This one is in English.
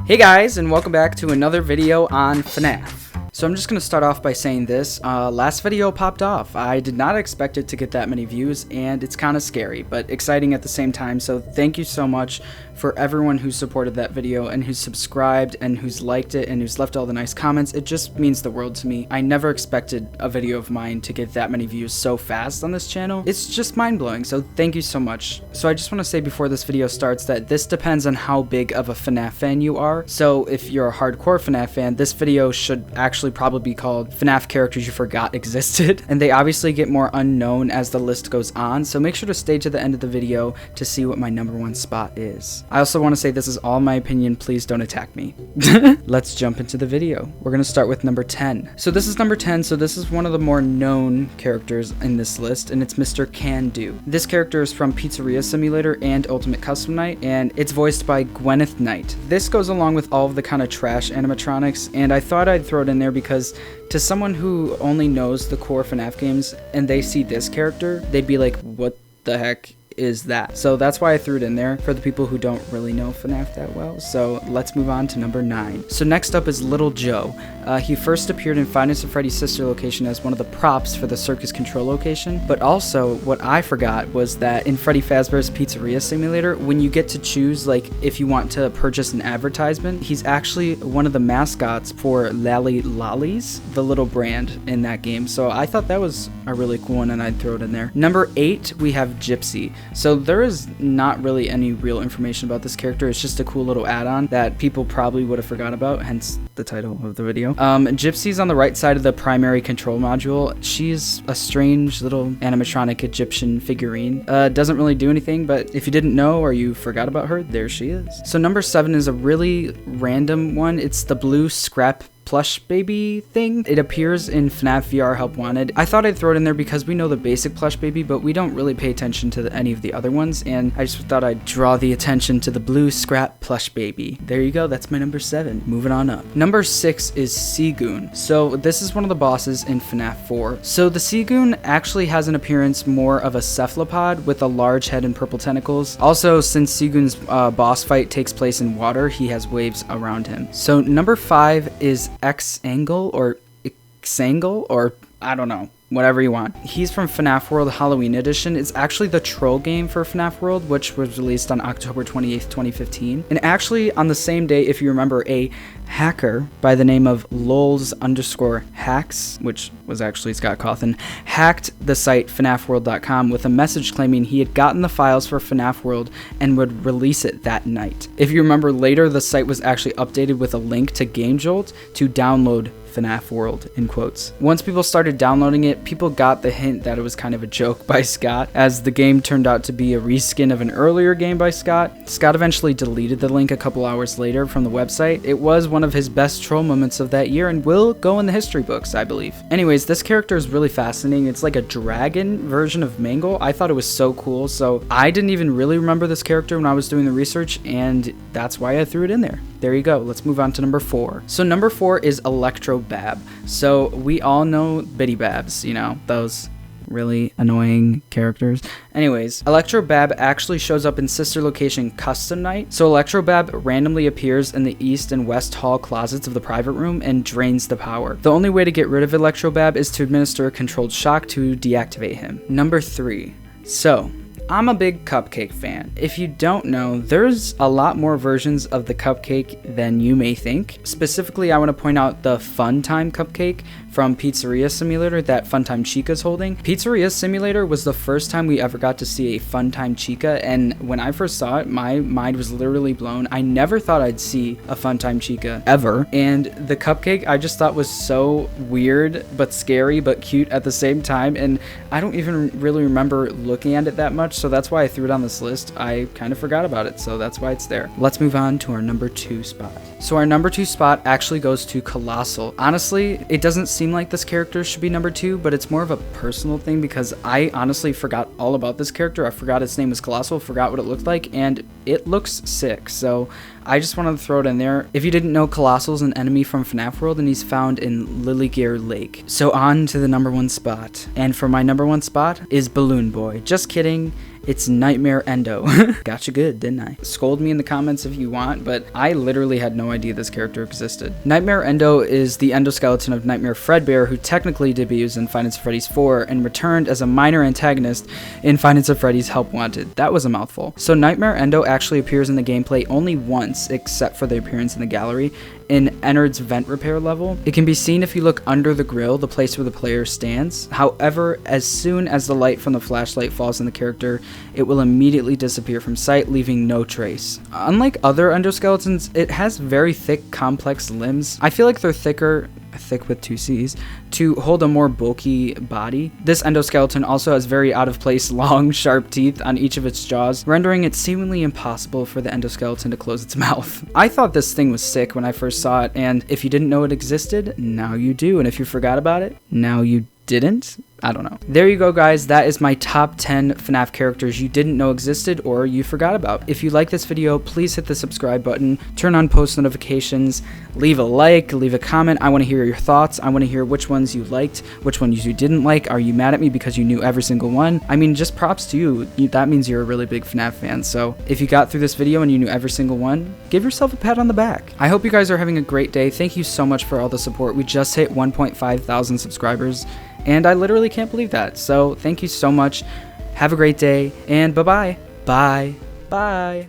Hey guys, and welcome back to another video on Fnaf. So I'm just going to start off by saying this, last video popped off. I did not expect it to get that many views, and it's kind of scary, but exciting at the same time. So thank you so much for everyone who supported that video and who's subscribed and who's liked it and who's left all the nice comments. It just means the world to me. I never expected a video of mine to get that many views so fast on this channel. It's just mind-blowing, so thank you so much. So I just want to say before this video starts that this depends on how big of a FNAF fan you are. So if you're a hardcore FNAF fan, this video should actually probably be called FNAF characters you forgot existed. And they obviously get more unknown as the list goes on, so make sure to stay to the end of the video to see what my #1 spot is. I also want to say this is all my opinion, please don't attack me. Let's jump into the video. We're going to start with number 10. So this is number 10, so this is one of the more known characters in this list, and it's Mr. Cando. This character is from Pizzeria Simulator and Ultimate Custom Night, and it's voiced by Gwyneth Knight. This goes along with all of the kind of trash animatronics, and I thought I'd throw it in there because to someone who only knows the core FNAF games and they see this character, they'd be like, what the heck is that? So that's why I threw it in there for the people who don't really know FNAF that well. So let's move on to number 9. So next up is Little Joe. He first appeared in Five Nights at Freddy's sister location as one of the props for the circus control location, but also what I forgot was that in Freddy Fazbear's Pizzeria Simulator, when you get to choose like if you want to purchase an advertisement, he's actually one of the mascots for Lally Lollies, the little brand in that game. So I thought that was a really cool one and I'd throw it in there. Number 8, we have Gypsy. So there is not really any real information about this character. It's just a cool little add-on that people probably would have forgot about, hence the title of the video. Gypsy's on the right side of the primary control module. She's a strange little animatronic Egyptian figurine. Doesn't really do anything, but if you didn't know or you forgot about her, there she is. So number 7 is a really random one. It's the blue scrap plush baby thing. It appears in FNAF VR Help Wanted. I thought I'd throw it in there because we know the basic plush baby, but we don't really pay attention to any of the other ones, and I just thought I'd draw the attention to the blue scrap plush baby. There you go, that's my number 7. Moving on up. Number 6 is Goon. So this is one of the bosses in FNAF 4. So the Goon actually has an appearance more of a cephalopod with a large head and purple tentacles. Also, since Goon's boss fight takes place in water, he has waves around him. So number 5 is X-Angle or X-Angle, or I don't know, whatever you want. He's from FNAF World Halloween Edition. It's actually the troll game for FNAF World, which was released on October 28th, 2015. And actually on the same day, if you remember, a hacker by the name of lols_hacks, which was actually Scott Cawthon, hacked the site FNAFworld.com with a message claiming he had gotten the files for FNAF World and would release it that night. If you remember, later the site was actually updated with a link to GameJolt to download FNAF World, in quotes. Once people started downloading it, people got the hint that it was kind of a joke by Scott, as the game turned out to be a reskin of an earlier game by Scott. Scott eventually deleted the link a couple hours later from the website. It was one of his best troll moments of that year and will go in the history books, I believe. Anyways, this character is really fascinating. It's like a dragon version of Mangle. I thought it was so cool, so I didn't even really remember this character when I was doing the research, and that's why I threw it in there. There you go. Let's move on to number 4. So number 4 is Electrobab. So we all know Bitty Babs, you know, those really annoying characters. Anyways, Electrobab actually shows up in sister location Custom Night. So Electrobab randomly appears in the east and west hall closets of the private room and drains the power. The only way to get rid of Electrobab is to administer a controlled shock to deactivate him. Number 3. So I'm a big cupcake fan. If you don't know, there's a lot more versions of the cupcake than you may think. Specifically, I want to point out the Funtime cupcake from Pizzeria Simulator that Funtime Chica's holding. Pizzeria Simulator was the first time we ever got to see a Funtime Chica, and when I first saw it, my mind was literally blown. I never thought I'd see a Funtime Chica ever, and the cupcake I just thought was so weird but scary but cute at the same time, and I don't even really remember looking at it that much, so that's why I threw it on this list. I kind of forgot about it, so that's why it's there. Let's move on to our number 2 spot. So our number 2 spot actually goes to Colossal. Honestly, it doesn't seem like this character should be number 2, but it's more of a personal thing because I honestly forgot all about this character. I forgot its name was Colossal, forgot what it looked like, and it looks sick, so I just wanted to throw it in there. If you didn't know, Colossal's an enemy from FNAF World, and he's found in Lilygear Lake. So on to the number 1 spot, and for my number 1 spot is Balloon Boy. Just kidding. It's Nightmare Endo. Got you good, didn't I? Scold me in the comments if you want, but I literally had no idea this character existed. Nightmare Endo is the endoskeleton of Nightmare Fredbear, who technically debuts in Five Nights at Freddy's 4 and returned as a minor antagonist in Five Nights at Freddy's Help Wanted. That was a mouthful. So Nightmare Endo actually appears in the gameplay only once, except for the appearance in the gallery, in Ennard's vent repair level. It can be seen if you look under the grill, the place where the player stands. However, as soon as the light from the flashlight falls on the character, it will immediately disappear from sight, leaving no trace. Unlike other endoskeletons, it has very thick, complex limbs. I feel like they're thick with 2 C's, to hold a more bulky body. This endoskeleton also has very out of place, long, sharp teeth on each of its jaws, rendering it seemingly impossible for the endoskeleton to close its mouth. I thought this thing was sick when I first saw it, and if you didn't know it existed, now you do, and if you forgot about it, now you didn't? I don't know. There you go, guys. That is my top 10 FNAF characters you didn't know existed or you forgot about. If you like this video, please hit the subscribe button, turn on post notifications, leave a like, leave a comment. I want to hear your thoughts. I want to hear which ones you liked, which ones you didn't like. Are you mad at me because you knew every single one? I mean, just props to you. That means you're a really big FNAF fan. So if you got through this video and you knew every single one, give yourself a pat on the back. I hope you guys are having a great day. Thank you so much for all the support. We just hit 1.5 thousand subscribers. And I literally can't believe that. So thank you so much. Have a great day, and bye-bye. Bye. Bye.